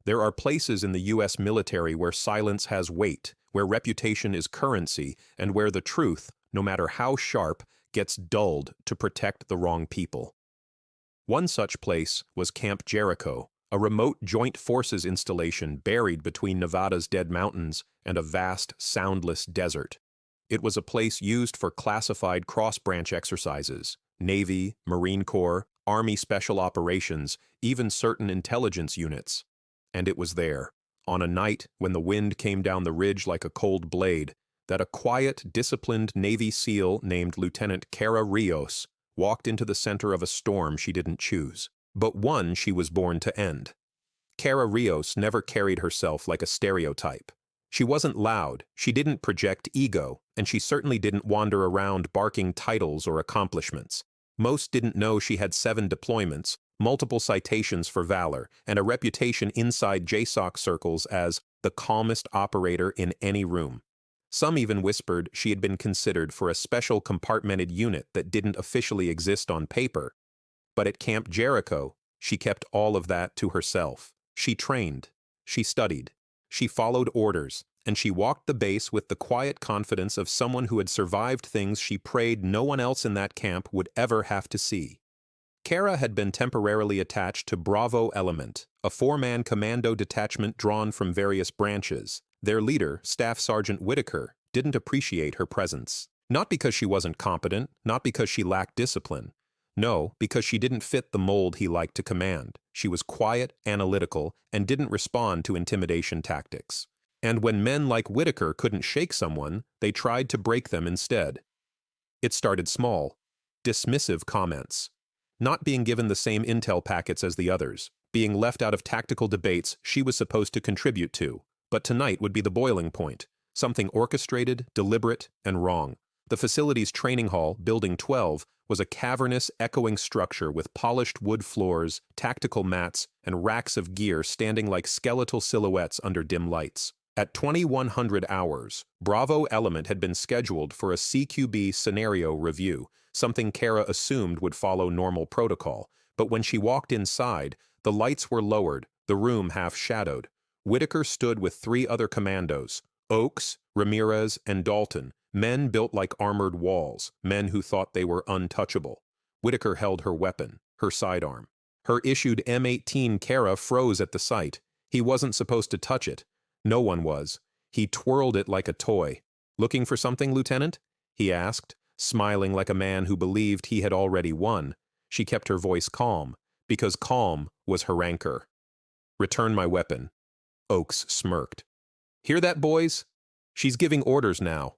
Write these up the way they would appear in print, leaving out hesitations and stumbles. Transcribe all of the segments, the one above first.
There are places in the U.S. military where silence has weight, where reputation is currency, and where the truth, no matter how sharp, gets dulled to protect the wrong people. One such place was Camp Jericho, a remote joint forces installation buried between Nevada's Dead Mountains and a vast, soundless desert. It was a place used for classified cross-branch exercises, Navy, Marine Corps, Army Special Operations, even certain intelligence units. And it was there, on a night when the wind came down the ridge like a cold blade, that a quiet, disciplined Navy SEAL named Lieutenant Cara Rios walked into the center of a storm she didn't choose, but one she was born to end. Cara Rios never carried herself like a stereotype. She wasn't loud, she didn't project ego, and she certainly didn't wander around barking titles or accomplishments. Most didn't know she had 7 deployments, multiple citations for valor, and a reputation inside JSOC circles as the calmest operator in any room. Some even whispered she had been considered for a special compartmented unit that didn't officially exist on paper. But at Camp Jericho, she kept all of that to herself. She trained, she studied, she followed orders, and she walked the base with the quiet confidence of someone who had survived things she prayed no one else in that camp would ever have to see. Cara had been temporarily attached to Bravo Element, a 4-man commando detachment drawn from various branches. Their leader, Staff Sergeant Whitaker, didn't appreciate her presence. Not because she wasn't competent, not because she lacked discipline. No, because she didn't fit the mold he liked to command. She was quiet, analytical, and didn't respond to intimidation tactics. And when men like Whitaker couldn't shake someone, they tried to break them instead. It started small. Dismissive comments. Not being given the same intel packets as the others. Being left out of tactical debates she was supposed to contribute to. But tonight would be the boiling point. Something orchestrated, deliberate, and wrong. The facility's training hall, Building 12, was a cavernous, echoing structure with polished wood floors, tactical mats, and racks of gear standing like skeletal silhouettes under dim lights. At 2100 hours, Bravo Element had been scheduled for a CQB scenario review, something Cara assumed would follow normal protocol. But when she walked inside, the lights were lowered, the room half-shadowed. Whitaker stood with 3 other commandos, Oakes, Ramirez, and Dalton, men built like armored walls, men who thought they were untouchable. Whitaker held her weapon, her sidearm. Her issued M18 Cara froze at the sight. He wasn't supposed to touch it. No one was. He twirled it like a toy. "Looking for something, Lieutenant?" he asked, smiling like a man who believed he had already won. She kept her voice calm, because calm was her anchor. "Return my weapon." Oakes smirked. "Hear that, boys? She's giving orders now."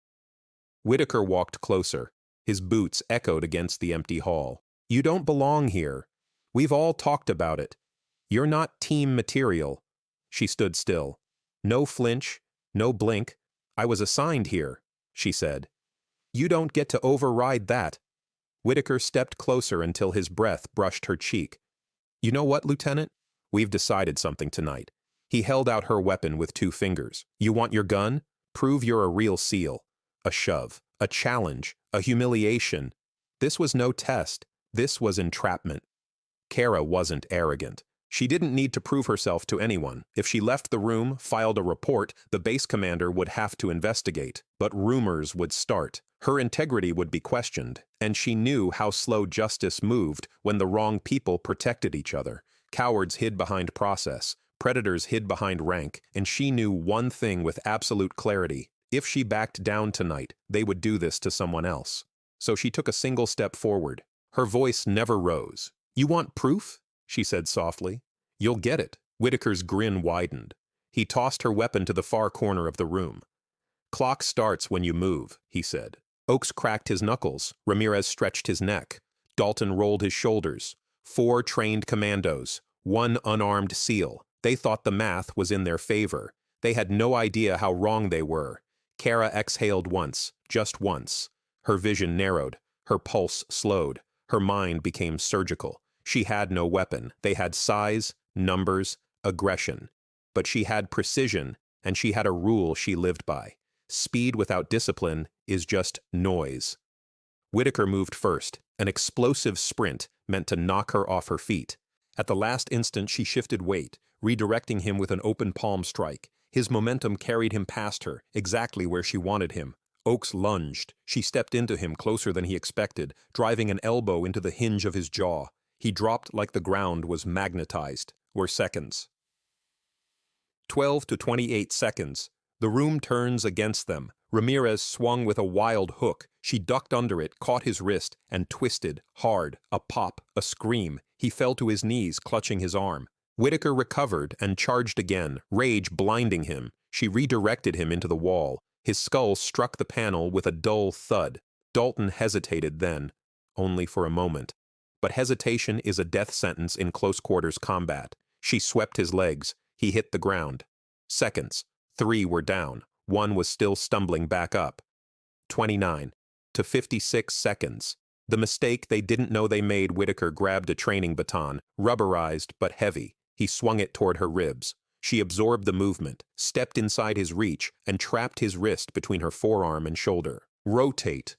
Whitaker walked closer. His boots echoed against the empty hall. "You don't belong here. We've all talked about it. You're not team material." She stood still. No flinch, no blink. "I was assigned here," she said. "You don't get to override that." Whitaker stepped closer until his breath brushed her cheek. "You know what, Lieutenant? We've decided something tonight." He held out her weapon with 2 fingers. "You want your gun? Prove you're a real SEAL." A shove, a challenge, a humiliation. This was no test. This was entrapment. Cara wasn't arrogant. She didn't need to prove herself to anyone. If she left the room, filed a report, the base commander would have to investigate. But rumors would start. Her integrity would be questioned. And she knew how slow justice moved when the wrong people protected each other. Cowards hid behind process. Predators hid behind rank. And she knew one thing with absolute clarity. If she backed down tonight, they would do this to someone else. So she took a single step forward. Her voice never rose. "You want proof?" she said softly. "You'll get it." Whitaker's grin widened. He tossed her weapon to the far corner of the room. "Clock starts when you move," he said. Oakes cracked his knuckles. Ramirez stretched his neck. Dalton rolled his shoulders. 4 trained commandos. 1 unarmed SEAL. They thought the math was in their favor. They had no idea how wrong they were. Cara exhaled once, just once. Her vision narrowed. Her pulse slowed. Her mind became surgical. She had no weapon. They had size, numbers, aggression. But she had precision, and she had a rule she lived by. Speed without discipline is just noise. Whitaker moved first, an explosive sprint meant to knock her off her feet. At the last instant she shifted weight, redirecting him with an open palm strike. His momentum carried him past her, exactly where she wanted him. Oakes lunged. She stepped into him closer than he expected, driving an elbow into the hinge of his jaw. He dropped like the ground was magnetized. Were seconds. 12 to 28 seconds. The room turns against them. Ramirez swung with a wild hook. She ducked under it, caught his wrist, and twisted, hard. A pop, a scream. He fell to his knees, clutching his arm. Whitaker recovered and charged again, rage blinding him. She redirected him into the wall. His skull struck the panel with a dull thud. Dalton hesitated then, only for a moment. But hesitation is a death sentence in close-quarters combat. She swept his legs. He hit the ground. Seconds. 3 were down. 1 was still stumbling back up. 29 to 56 seconds. The mistake they didn't know they made. Whitaker grabbed a training baton, rubberized but heavy. He swung it toward her ribs. She absorbed the movement, stepped inside his reach, and trapped his wrist between her forearm and shoulder. Rotate.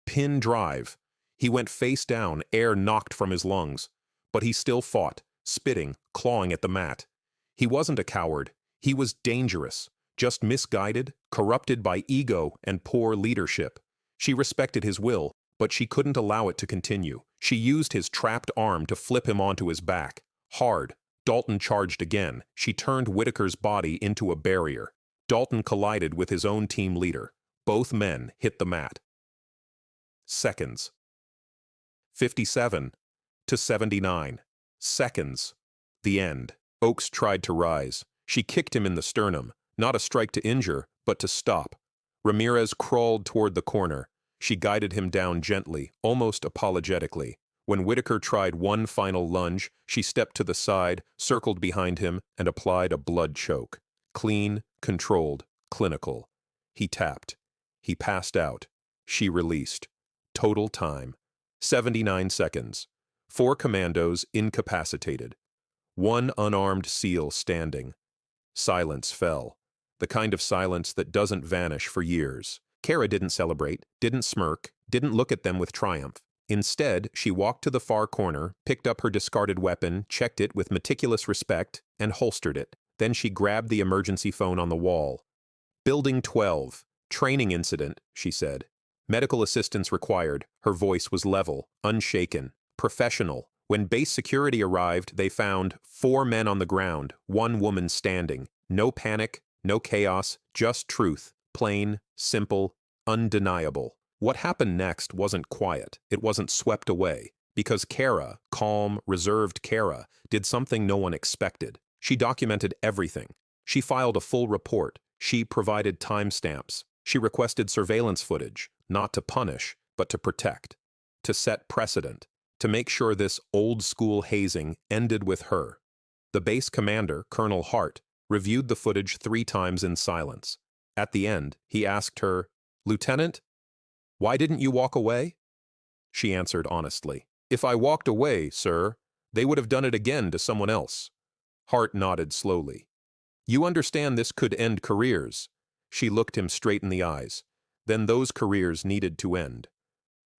Pin drive. He went face down, air knocked from his lungs. But he still fought, spitting, clawing at the mat. He wasn't a coward. He was dangerous, just misguided, corrupted by ego and poor leadership. She respected his will, but she couldn't allow it to continue. She used his trapped arm to flip him onto his back. Hard. Dalton charged again. She turned Whitaker's body into a barrier. Dalton collided with his own team leader. Both men hit the mat. Seconds. 57 to 79. Seconds. The end. Oakes tried to rise. She kicked him in the sternum, not a strike to injure, but to stop. Ramirez crawled toward the corner. She guided him down gently, almost apologetically. When Whitaker tried one final lunge, she stepped to the side, circled behind him, and applied a blood choke. Clean, controlled, clinical. He tapped. He passed out. She released. Total time. 79 seconds. 4 commandos incapacitated. 1 unarmed SEAL standing. Silence fell. The kind of silence that doesn't vanish for years. Kara didn't celebrate, didn't smirk, didn't look at them with triumph. Instead, she walked to the far corner, picked up her discarded weapon, checked it with meticulous respect, and holstered it. Then she grabbed the emergency phone on the wall. Building 12. Training incident, she said. Medical assistance required. Her voice was level, unshaken, professional. When base security arrived, they found 4 men on the ground, 1 woman standing. No panic, no chaos, just truth. Plain, simple, undeniable. What happened next wasn't quiet. It wasn't swept away. Because Kara, calm, reserved Kara, did something no one expected. She documented everything. She filed a full report. She provided timestamps. She requested surveillance footage, not to punish, but to protect. To set precedent. To make sure this old-school hazing ended with her. The base commander, Colonel Hart, reviewed the footage 3 times in silence. At the end, he asked her, "Lieutenant, why didn't you walk away?" She answered honestly, "If I walked away, sir, they would have done it again to someone else." Hart nodded slowly. "You understand this could end careers." She looked him straight in the eyes. Then those careers needed to end.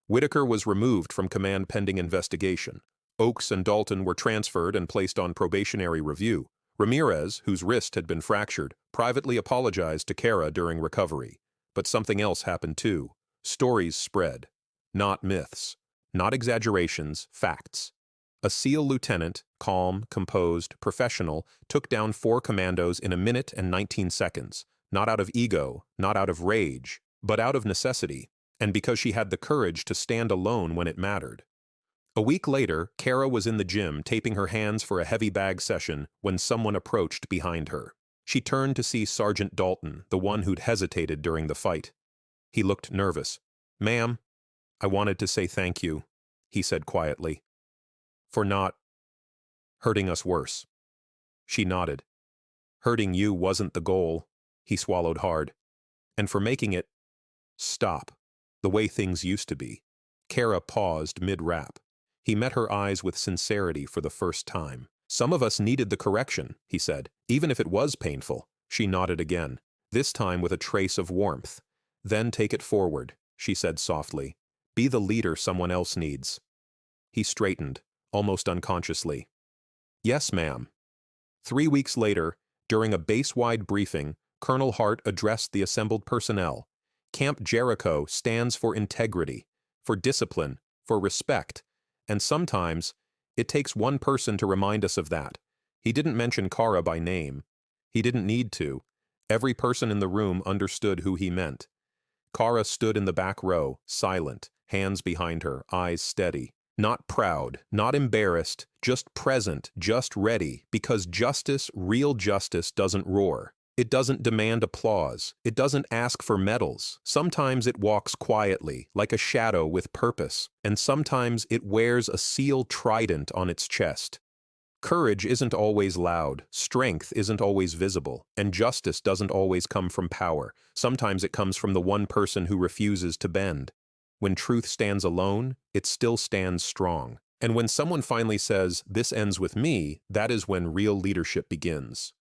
Whitaker was removed from command pending investigation. Oakes and Dalton were transferred and placed on probationary review. Ramirez, whose wrist had been fractured, privately apologized to Kara during recovery. But something else happened too. Stories spread. Not myths. Not exaggerations, facts. A SEAL lieutenant, calm, composed, professional, took down 4 commandos in 1 minute and 19 seconds. Not out of ego, not out of rage, but out of necessity, and because she had the courage to stand alone when it mattered. A week later, Kara was in the gym taping her hands for a heavy bag session when someone approached behind her. She turned to see Sergeant Dalton, the one who'd hesitated during the fight. He looked nervous. "Ma'am, I wanted to say thank you," he said quietly, "for not hurting us worse." She nodded. "Hurting you wasn't the goal," he swallowed hard, "and for making it stop the way things used to be." Kara paused mid-rap. He met her eyes with sincerity for the first time. "Some of us needed the correction," he said, "even if it was painful." She nodded again, this time with a trace of warmth. "Then take it forward," she said softly. "Be the leader someone else needs." He straightened, almost unconsciously. Yes, ma'am. 3 weeks later, during a base-wide briefing, Colonel Hart addressed the assembled personnel. Camp Jericho stands for integrity, for discipline, for respect, and sometimes it takes one person to remind us of that. He didn't mention Kara by name. He didn't need to. Every person in the room understood who he meant. Kara stood in the back row, silent, hands behind her, eyes steady. Not proud, not embarrassed, just present, just ready, because justice, real justice, doesn't roar. It doesn't demand applause. It doesn't ask for medals. Sometimes it walks quietly, like a shadow with purpose, and sometimes it wears a steel trident on its chest. Courage isn't always loud, strength isn't always visible, and justice doesn't always come from power. Sometimes it comes from the one person who refuses to bend. When truth stands alone, it still stands strong. And when someone finally says, "This ends with me," that is when real leadership begins.